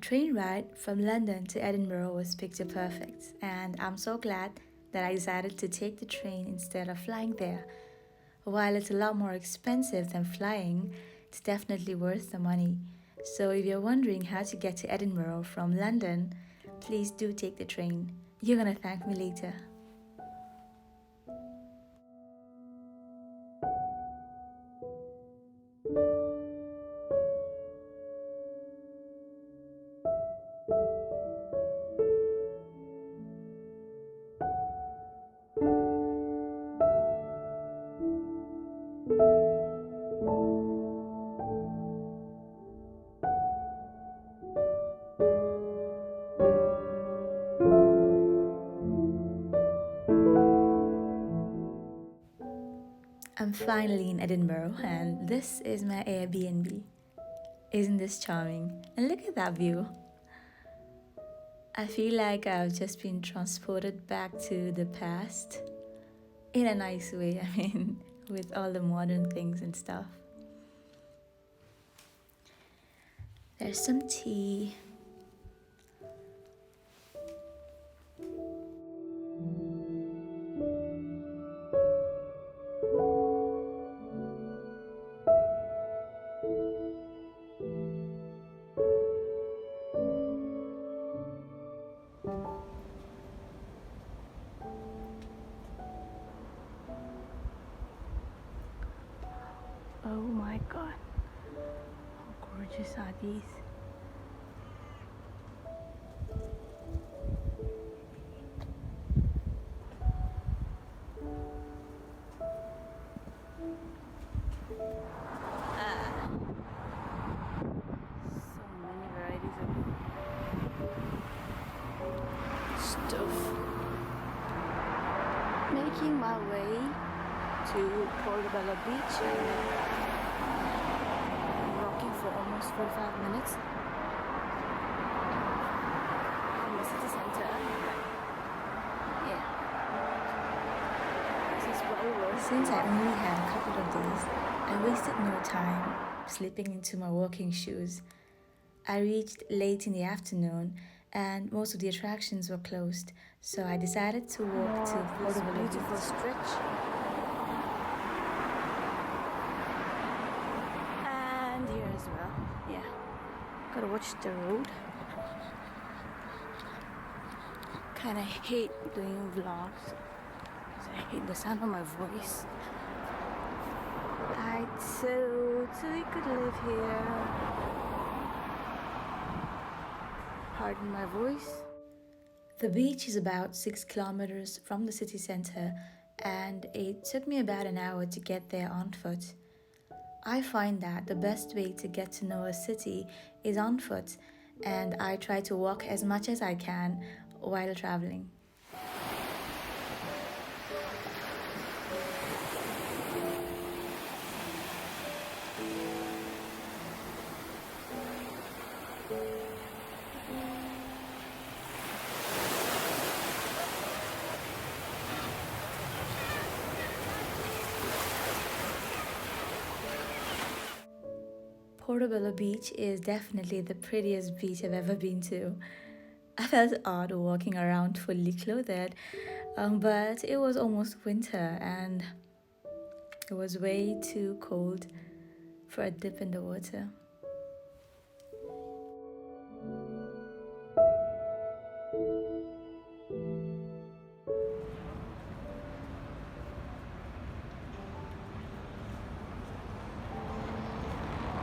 train ride from London to Edinburgh was picture perfect, and I'm so glad that I decided to take the train instead of flying there. While it's a lot more expensive than flying, it's definitely worth the money. So if you're wondering how to get to Edinburgh from London, please do take the train. You're gonna thank me later. I'm finally in Edinburgh, and this is my Airbnb. Isn't this charming? And look at that view. I feel like I've just been transported back to the past in a nice way, with all the modern things and stuff. There's some tea. Oh my god, how gorgeous are these? So many varieties of stuff. Making my way to Portobello Beach and walking for almost 45 minutes from the city center. Yeah, this is what it was. Since I only had a couple of days, I wasted no time slipping into my walking shoes. I reached late in the afternoon and most of the attractions were closed, so I decided to walk to Portobello Beach. Beautiful stretch. And here as well. Yeah, gotta watch the road. Kinda hate doing vlogs because I hate the sound of my voice. I totally could live here. Pardon my voice. The beach is about 6 kilometers from the city center, and it took me about an hour to get there on foot. I find that the best way to get to know a city is on foot, and I try to walk as much as I can while traveling. Portobello Beach is definitely the prettiest beach I've ever been to. I felt odd walking around fully clothed, but it was almost winter and it was way too cold for a dip in the water.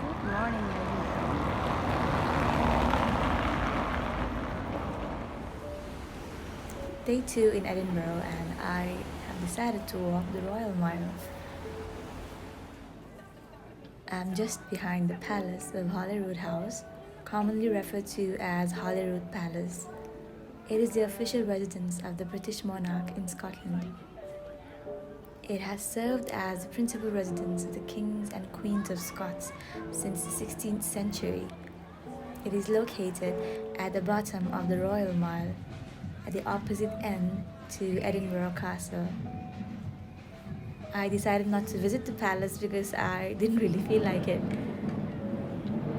Good morning, Edinburgh. Day 2 in Edinburgh, and I have decided to walk the Royal Mile. I'm just behind the Palace of Holyrood House, commonly referred to as Holyrood Palace. It is the official residence of the British monarch in Scotland. It has served as the principal residence of the kings and queens of Scots since the 16th century. It is located at the bottom of the Royal Mile, at the opposite end to Edinburgh Castle. I decided not to visit the palace because I didn't really feel like it.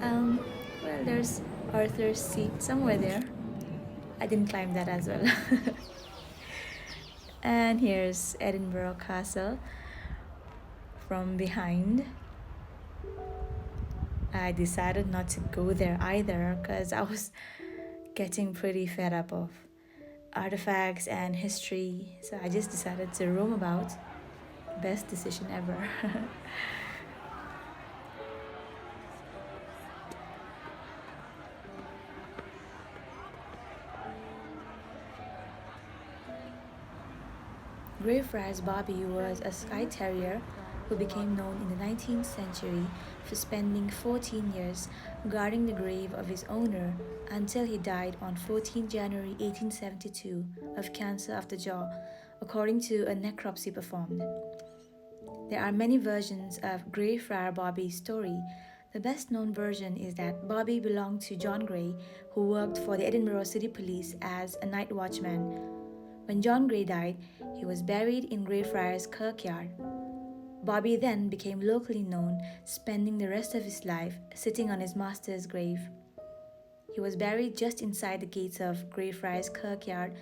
Well, Well, there's Arthur's seat somewhere there. I didn't climb that as well. And here's Edinburgh Castle from behind. I decided not to go there either because I was getting pretty fed up of artifacts and history, so I just decided to roam about. Best decision ever. Greyfriars Bobby was a Skye Terrier who became known in the 19th century for spending 14 years guarding the grave of his owner until he died on 14 January 1872 of cancer of the jaw, according to a necropsy performed. There are many versions of Greyfriar Bobby's story. The best known version is that Bobby belonged to John Grey, who worked for the Edinburgh City Police as a night watchman. When John Grey died, he was buried in Greyfriars Kirkyard. Bobby then became locally known, spending the rest of his life sitting on his master's grave. He was buried just inside the gates of Greyfriars Kirkyard,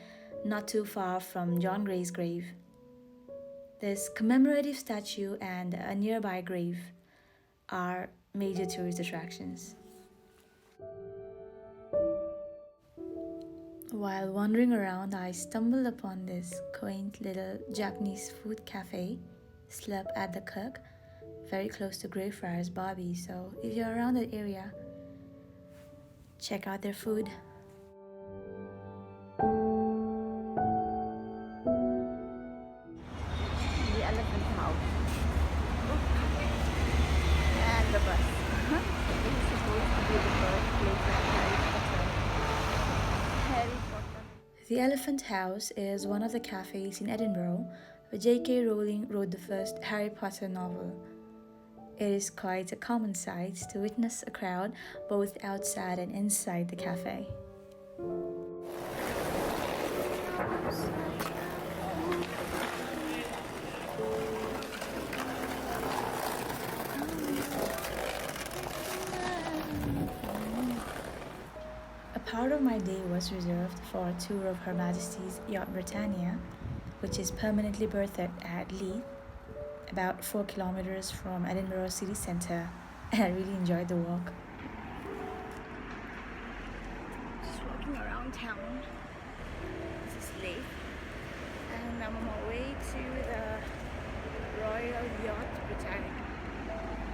not too far from John Grey's grave. This commemorative statue and a nearby grave are major tourist attractions. While wandering around, I stumbled upon this quaint little Japanese food cafe, Slurp at the Kirk, very close to Greyfriars Bobby, so if you're around that area, check out their food. The elephant house. And the bus. This is supposed to be the birthplace of Harry Potter. The Elephant House is one of the cafes in Edinburgh where J.K. Rowling wrote the first Harry Potter novel. It is quite a common sight to witness a crowd both outside and inside the cafe. A part of my day was reserved for a tour of Her Majesty's Yacht Britannia, which is permanently berthed at Leith, about 4 kilometers from Edinburgh city centre, and I really enjoyed the walk. Just walking around town. This is Leith. And I'm on my way to the Royal Yacht Britannia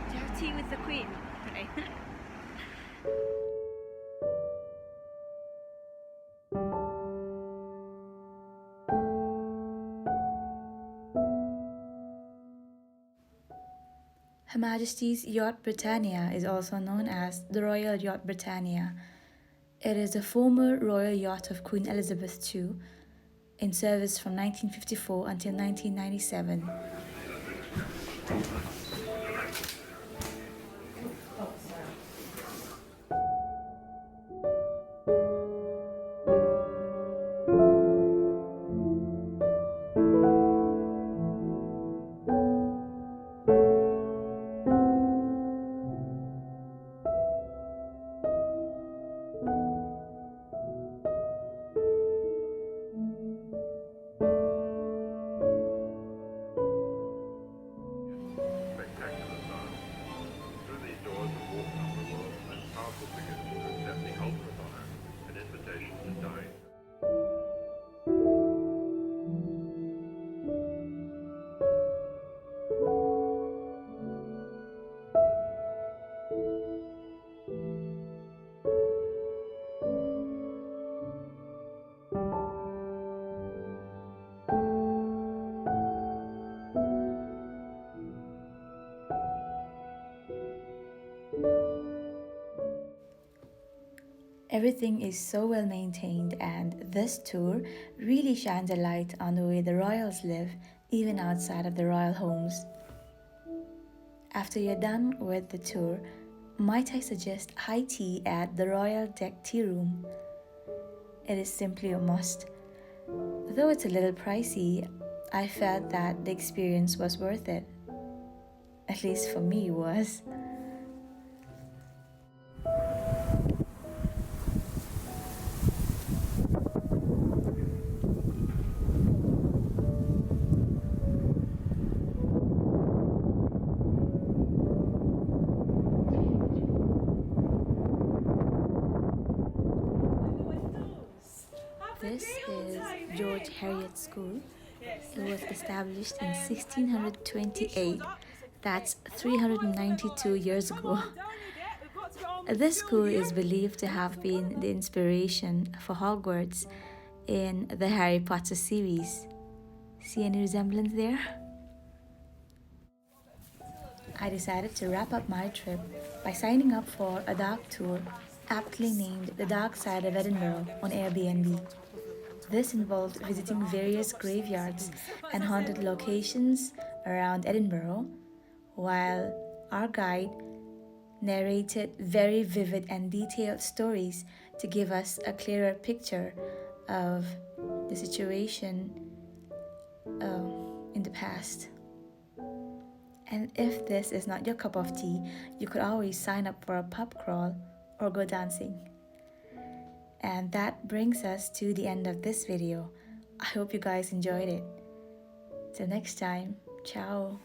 to have tea with the Queen, right? Her Majesty's Yacht Britannia is also known as the Royal Yacht Britannia. It is the former royal yacht of Queen Elizabeth II, in service from 1954 until 1997. Spectacular style. Through these doors are walked on the world and powerful figures who accept the ultimate honor, an invitation to dine. Everything is so well maintained, and this tour really shines a light on the way the royals live even outside of the royal homes. After you're done with the tour, might I suggest high tea at the Royal Deck Tea Room? It is simply a must. Though it's a little pricey, I felt that the experience was worth it. At least for me, it was. This is George Heriot School. It was established in 1628. That's 392 years ago. This school is believed to have been the inspiration for Hogwarts in the Harry Potter series. See any resemblance there? I decided to wrap up my trip by signing up for a dark tour aptly named The Dark Side of Edinburgh on Airbnb. This involved visiting various graveyards and haunted locations around Edinburgh, while our guide narrated very vivid and detailed stories to give us a clearer picture of the situation in the past. And if this is not your cup of tea, you could always sign up for a pub crawl or go dancing. And that brings us to the end of this video. I hope you guys enjoyed it. Till next time, ciao.